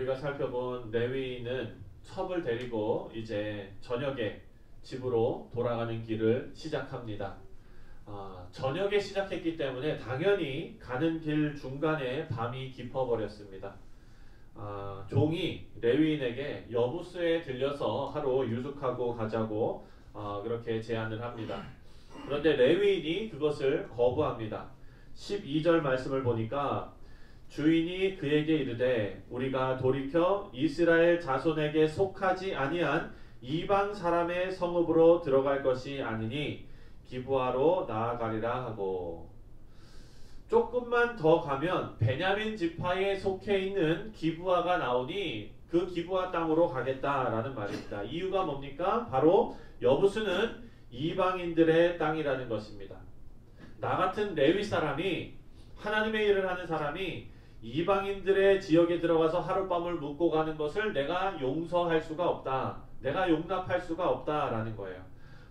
우리가 살펴본 레위인은 첩을 데리고 이제 저녁에 집으로 돌아가는 길을 시작합니다. 저녁에 시작했기 때문에 당연히 가는 길 중간에 밤이 깊어버렸습니다. 종이 레위인에게 여부스에 들려서 하루 유숙하고 가자고 그렇게 제안을 합니다. 그런데 레위인이 그것을 거부합니다. 12절 말씀을 보니까 주인이 그에게 이르되 우리가 돌이켜 이스라엘 자손에게 속하지 아니한 이방 사람의 성읍으로 들어갈 것이 아니니 기브아로 나아가리라 하고, 조금만 더 가면 베냐민 지파에 속해 있는 기브아가 나오니 그 기브아 땅으로 가겠다라는 말입니다. 이유가 뭡니까? 바로 여부스는 이방인들의 땅이라는 것입니다. 나 같은 레위 사람이, 하나님의 일을 하는 사람이 이방인들의 지역에 들어가서 하룻밤을 묵고 가는 것을 내가 용서할 수가 없다, 내가 용납할 수가 없다라는 거예요.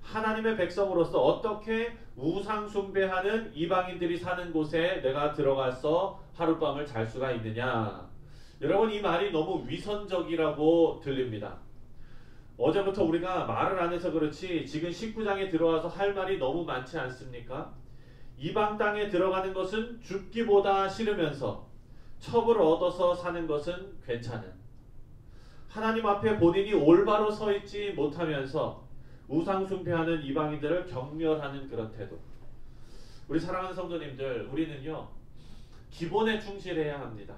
하나님의 백성으로서 어떻게 우상 숭배하는 이방인들이 사는 곳에 내가 들어가서 하룻밤을 잘 수가 있느냐. 여러분, 이 말이 너무 위선적이라고 들립니다. 어제부터 우리가 말을 안 해서 그렇지 지금 19장에 들어와서 할 말이 너무 많지 않습니까? 이방 땅에 들어가는 것은 죽기보다 싫으면서 첩을 얻어서 사는 것은 괜찮은, 하나님 앞에 본인이 올바로 서 있지 못하면서 우상 숭배하는 이방인들을 경멸하는 그런 태도. 우리 사랑하는 성도님들, 우리는요 기본에 충실해야 합니다.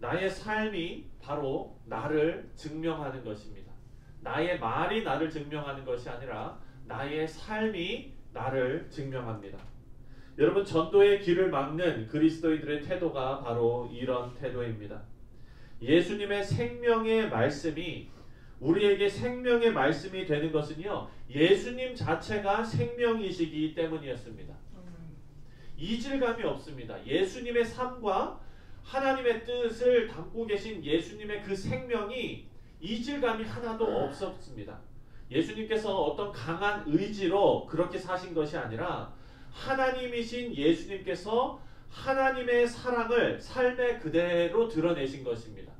나의 삶이 바로 나를 증명하는 것입니다. 나의 말이 나를 증명하는 것이 아니라 나의 삶이 나를 증명합니다. 여러분, 전도의 길을 막는 그리스도인들의 태도가 바로 이런 태도입니다. 예수님의 생명의 말씀이 우리에게 생명의 말씀이 되는 것은요, 예수님 자체가 생명이시기 때문이었습니다. 이질감이 없습니다. 예수님의 삶과 하나님의 뜻을 담고 계신 예수님의 그 생명이 이질감이 하나도 없었습니다. 예수님께서 어떤 강한 의지로 그렇게 사신 것이 아니라 하나님이신 예수님께서 하나님의 사랑을 삶의 그대로 드러내신 것입니다.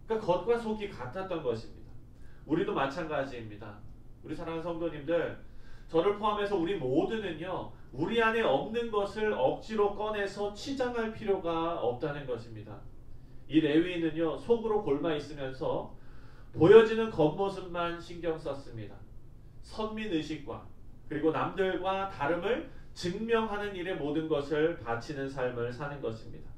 그러니까 겉과 속이 같았던 것입니다. 우리도 마찬가지입니다. 우리 사랑하는 성도님들, 저를 포함해서 우리 모두는요, 우리 안에 없는 것을 억지로 꺼내서 치장할 필요가 없다는 것입니다. 이 레위인은요, 속으로 골마 있으면서 보여지는 겉모습만 신경 썼습니다. 선민의식과 그리고 남들과 다름을 증명하는 일에 모든 것을 바치는 삶을 사는 것입니다.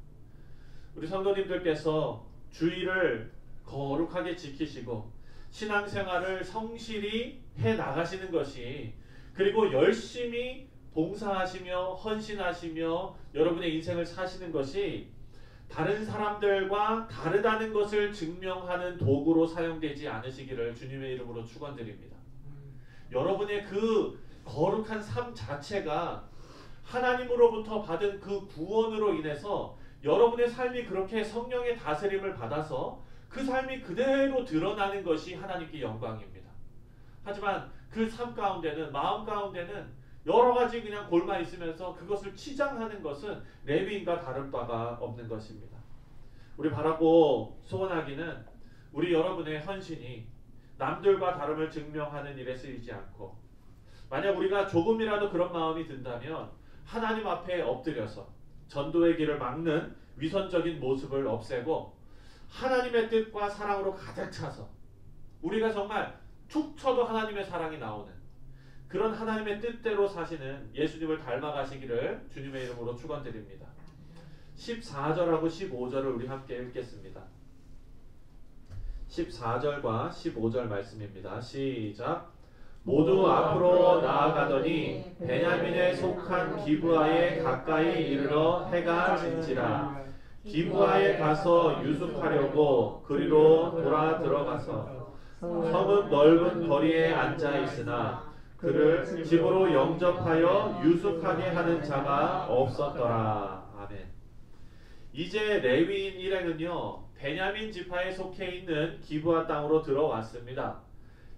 우리 성도님들께서 주의를 거룩하게 지키시고 신앙생활을 성실히 해 나가시는 것이, 그리고 열심히 봉사하시며 헌신하시며 여러분의 인생을 사시는 것이 다른 사람들과 다르다는 것을 증명하는 도구로 사용되지 않으시기를 주님의 이름으로 축원드립니다. 여러분의 그 거룩한 삶 자체가 하나님으로부터 받은 그 구원으로 인해서 여러분의 삶이 그렇게 성령의 다스림을 받아서 그 삶이 그대로 드러나는 것이 하나님께 영광입니다. 하지만 그 삶 가운데는, 마음 가운데는 여러 가지 그냥 골마 있으면서 그것을 치장하는 것은 레위인과 다른 바가 없는 것입니다. 우리 바라고 소원하기는 우리 여러분의 헌신이 남들과 다름을 증명하는 일에 쓰이지 않고, 만약 우리가 조금이라도 그런 마음이 든다면 하나님 앞에 엎드려서 전도의 길을 막는 위선적인 모습을 없애고 하나님의 뜻과 사랑으로 가득 차서 우리가 정말 툭 쳐도 하나님의 사랑이 나오는 그런 하나님의 뜻대로 사시는 예수님을 닮아가시기를 주님의 이름으로 축원드립니다. 14절하고 15절을 우리 함께 읽겠습니다. 14절과 15절 말씀입니다. 시작. 모두 앞으로 나아가더니 베냐민에 속한 기브아에 가까이 이르러 해가 진지라. 기브아에 가서 유숙하려고 그리로 돌아 들어가서 성읍 넓은 거리에 앉아 있으나 그를 집으로 영접하여 유숙하게 하는 자가 없었더라. 아멘. 이제 레위인 일행은요, 베냐민 지파에 속해 있는 기브아 땅으로 들어왔습니다.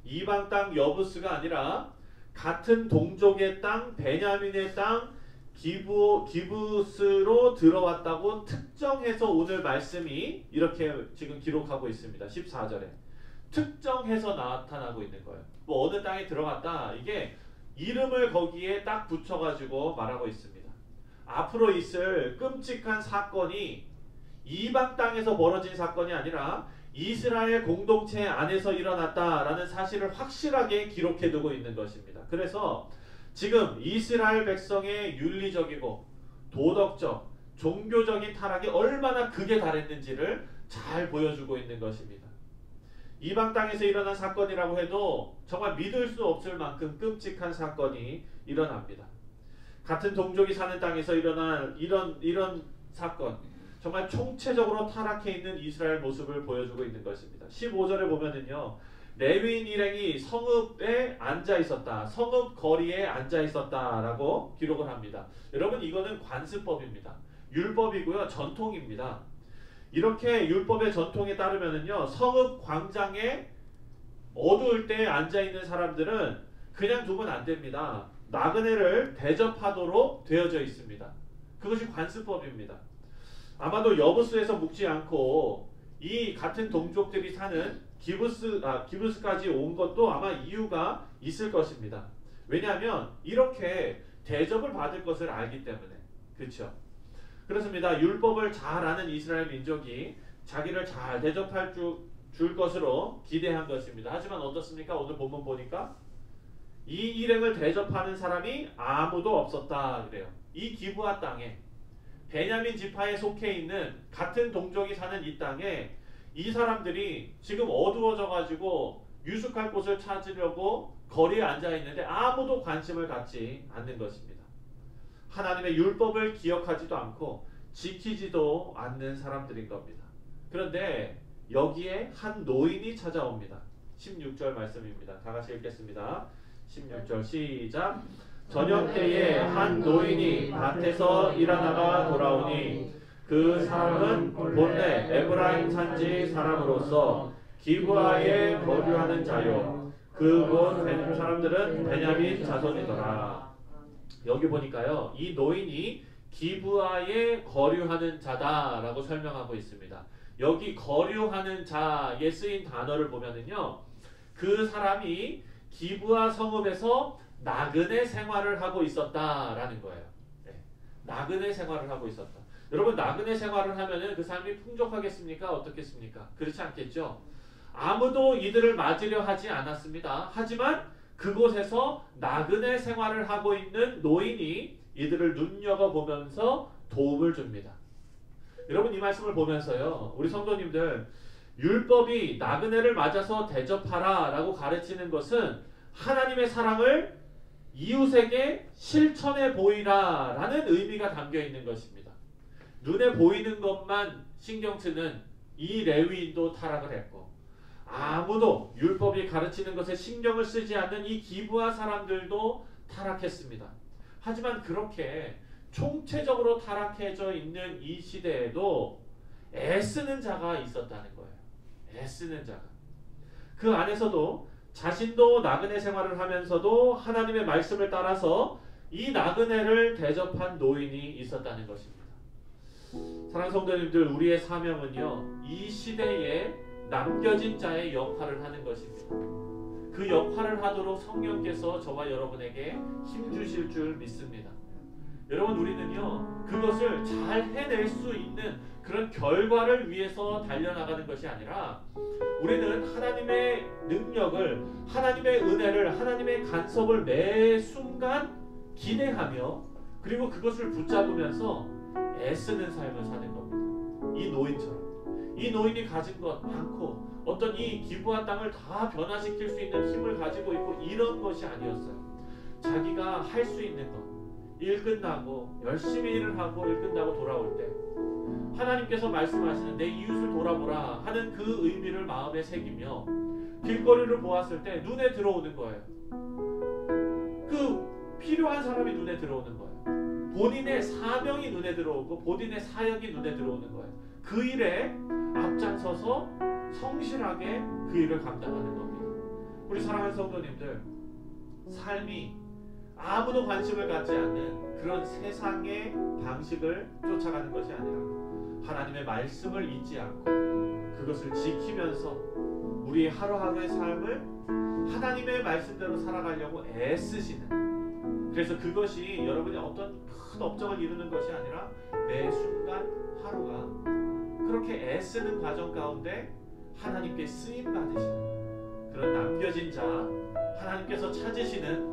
이방 땅 여부스가 아니라 같은 동족의 땅, 베냐민의 땅 기브스로 들어왔다고 특정해서 오늘 말씀이 이렇게 지금 기록하고 있습니다. 14절에 특정해서 나타나고 있는 거예요. 뭐 어느 땅에 들어갔다, 이게 이름을 거기에 딱 붙여가지고 말하고 있습니다. 앞으로 있을 끔찍한 사건이 이방 땅에서 벌어진 사건이 아니라 이스라엘 공동체 안에서 일어났다라는 사실을 확실하게 기록해두고 있는 것입니다. 그래서 지금 이스라엘 백성의 윤리적이고 도덕적, 종교적인 타락이 얼마나 극에 달했는지를 잘 보여주고 있는 것입니다. 이방 땅에서 일어난 사건이라고 해도 정말 믿을 수 없을 만큼 끔찍한 사건이 일어납니다. 같은 동족이 사는 땅에서 일어난 이런 사건, 정말 총체적으로 타락해 있는 이스라엘 모습을 보여주고 있는 것입니다. 15절에 보면은요, 레위인 일행이 성읍에 앉아 있었다, 성읍 거리에 앉아 있었다라고 기록을 합니다. 여러분, 이거는 관습법입니다. 율법이고요, 전통입니다. 이렇게 율법의 전통에 따르면은요, 성읍 광장에 어두울 때 앉아 있는 사람들은 그냥 두면 안 됩니다. 나그네를 대접하도록 되어져 있습니다. 그것이 관습법입니다. 아마도 여부스에서 묵지 않고 이 같은 동족들이 사는 기브스까지 온 것도 아마 이유가 있을 것입니다. 왜냐하면 이렇게 대접을 받을 것을 알기 때문에. 그렇죠? 그렇습니다. 율법을 잘 아는 이스라엘 민족이 자기를 잘 대접할 줄 것으로 기대한 것입니다. 하지만 어떻습니까? 오늘 본문 보니까 이 일행을 대접하는 사람이 아무도 없었다 그래요. 이 기브아 땅에, 베냐민 지파에 속해 있는 같은 동족이 사는 이 땅에 이 사람들이 지금 어두워져 가지고 유숙할 곳을 찾으려고 거리에 앉아 있는데 아무도 관심을 갖지 않는 것입니다. 하나님의 율법을 기억하지도 않고 지키지도 않는 사람들인 겁니다. 그런데 여기에 한 노인이 찾아옵니다. 16절 말씀입니다. 다 같이 읽겠습니다. 16절 시작. 저녁 때에 한 노인이 밭에서 일하다가 돌아오니 그 사람은 본래 에브라임 산지 사람으로서 기브아에 거주하는 자요, 그곳 사람들은 베냐민 자손이더라. 여기 보니까요, 이 노인이 기브아에 거류하는 자다라고 설명하고 있습니다. 여기 거류하는 자에 쓰인 단어를 보면은요, 그 사람이 기브아 성읍에서 나그네 생활을 하고 있었다라는 거예요. 네. 나그네 생활을 하고 있었다. 여러분, 나그네 생활을 하면은 그 사람이 풍족하겠습니까? 어떻겠습니까? 그렇지 않겠죠? 아무도 이들을 맞으려 하지 않았습니다. 하지만 그곳에서 나그네 생활을 하고 있는 노인이 이들을 눈여겨보면서 도움을 줍니다. 여러분, 이 말씀을 보면서요, 우리 성도님들, 율법이 나그네를 맞아서 대접하라 라고 가르치는 것은 하나님의 사랑을 이웃에게 실천해 보이라 라는 의미가 담겨 있는 것입니다. 눈에 보이는 것만 신경 쓰는 이 레위인도 타락을 했고, 아무도 율법이 가르치는 것에 신경을 쓰지 않는 이 기브아 사람들도 타락했습니다. 하지만 그렇게 총체적으로 타락해져 있는 이 시대에도 애쓰는 자가 있었다는 거예요. 애쓰는 자가. 그 안에서도 자신도 나그네 생활을 하면서도 하나님의 말씀을 따라서 이 나그네를 대접한 노인이 있었다는 것입니다. 사랑하는 성도님들, 우리의 사명은요, 이 시대에 남겨진 자의 역할을 하는 것입니다. 그 역할을 하도록 성령께서 저와 여러분에게 힘주실 줄 믿습니다. 여러분, 우리는요, 그것을 잘 해낼 수 있는 그런 결과를 위해서 달려나가는 것이 아니라 우리는 하나님의 능력을, 하나님의 은혜를, 하나님의 간섭을 매 순간 기대하며 그리고 그것을 붙잡으면서 애쓰는 삶을 사는 겁니다. 이 노인처럼. 이 노인이 가진 것 많고 어떤 이 기브아 땅을 다 변화시킬 수 있는 힘을 가지고 있고 이런 것이 아니었어요. 자기가 할 수 있는 것, 일 끝나고 열심히 일을 하고 일 끝나고 돌아올 때 하나님께서 말씀하시는 내 이웃을 돌아보라 하는 그 의미를 마음에 새기며 길거리를 보았을 때 눈에 들어오는 거예요. 그 필요한 사람이 눈에 들어오는 거예요. 본인의 사명이 눈에 들어오고 본인의 사역이 눈에 들어오는 거예요. 그 일에 앞장서서 성실하게 그 일을 감당하는 겁니다. 우리 사랑하는 성도님들, 삶이 아무도 관심을 갖지 않는 그런 세상의 방식을 쫓아가는 것이 아니라 하나님의 말씀을 잊지 않고 그것을 지키면서 우리 하루하루의 삶을 하나님의 말씀대로 살아가려고 애쓰시는, 그래서 그것이 여러분이 어떤 큰 업적을 이루는 것이 아니라 매 순간 하루가 그렇게 애쓰는 과정 가운데 하나님께 쓰임 받으시는 그런 남겨진 자, 하나님께서 찾으시는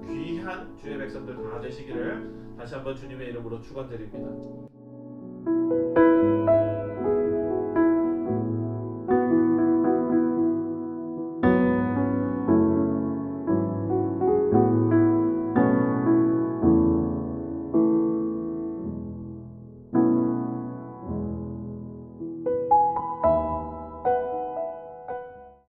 귀한 주의 백성들 다 되시기를 다시 한번 주님의 이름으로 축원드립니다.